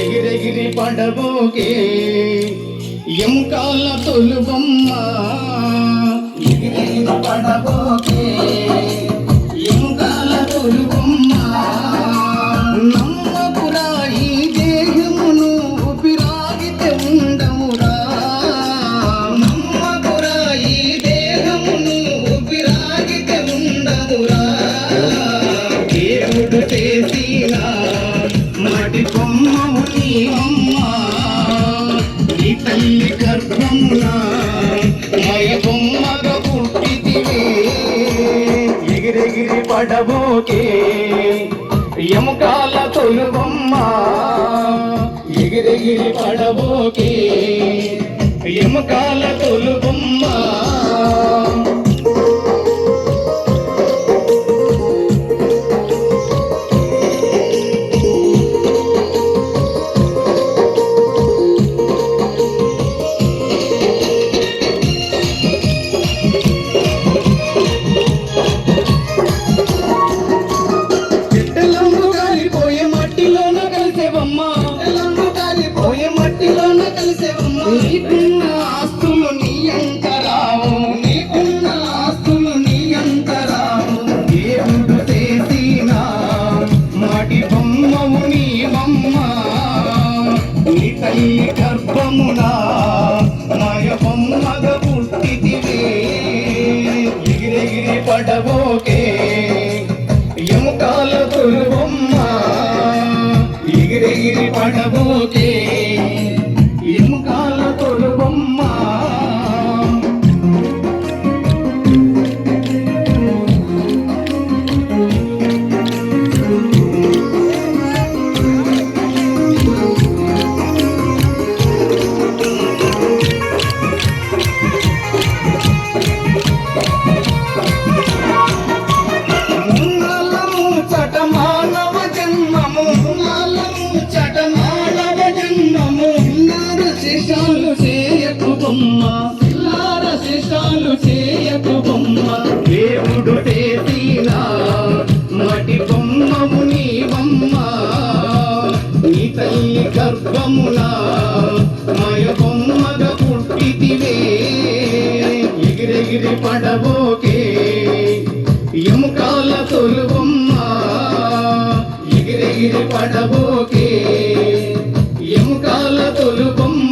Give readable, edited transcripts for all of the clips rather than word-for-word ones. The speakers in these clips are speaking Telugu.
ఎగిరెగిరి పడబోకే ఎంకాల తొలుబొమ్మ ఎగిరెగిరి పడబోకే ఎంకాల తొలుబొమ్మ నమ్మకురా ఈ దేహమును ఊపిరాగితే ఉండమురా నమ్మకురా ఈ దేహమును ఊపిరాగితే ఉండమురా దేవుడు చేసిన మటి బొమ్మము నీ అమ్మ నీ తల్లి గర్భమున మయ బొమ్మగా పుట్టితివే ఎగిరెగిరి పడబోకే ఎముకాల తొలుబొమ్మ ఎగిరెగిరి పడబోకే ఎముకాల తొలుబొమ్మ నీకున్న ఆస్తులు నీ అంతరావు నీకున్న ఆస్తులు నీ అంతరావు దేవుడు చేసిన మాటి బొమ్మవు నీ బొమ్మ నీ తల్లి గర్భమున మాయ బొమ్మగా పుట్టితివే ఎగిరెగిరి పడబోకే ఎముకాల తొలుబొమ్మ ఎగిరెగిరి పడబోకే ఎముకాల తొలుబొమ్మ శేషాలు చేయకు బొమ్మ దేవుడు చేసిన మటి బొమ్మము నీ బొమ్మ నీ తల్లి గర్భమున మయ బొమ్మగా పుట్టితివే ఎగిరెగిరి పడబోకే ఎముకాల తొలుబొమ్మ ఎగిరెగిరి పడబోకే ఎముకాల తొలుబొమ్మ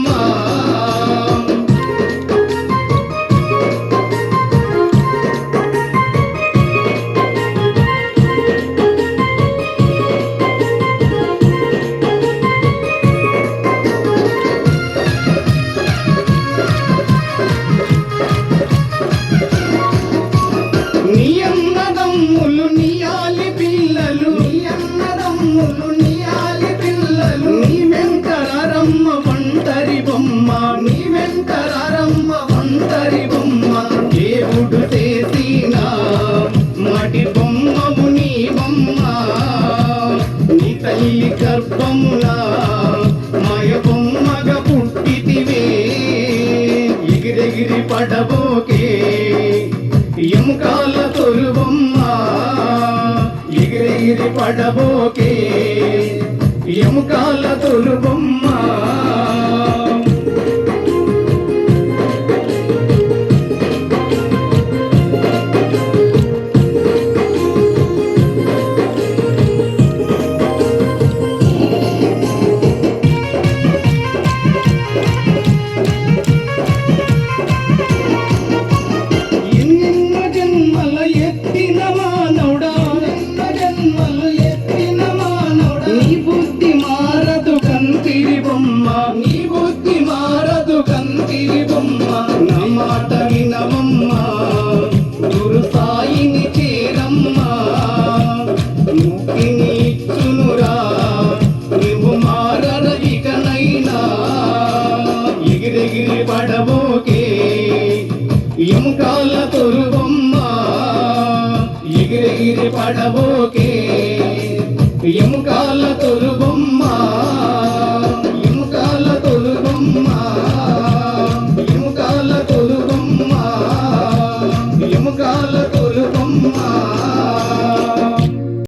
నీ వెంకరమ్మ ఒంటరి బొమ్మ దేవుడు చేసిన మటి బొమ్మము నీ బొమ్మ నీ తల్లి గర్భమున మయ బొమ్మగా పుట్టితివే ఎగిరెగిరి పడబోకే ఎముకాల తొలుబొమ్మ ఎగిరెగిరి పడబోకే ఎముకాల తొలుబొమ్మ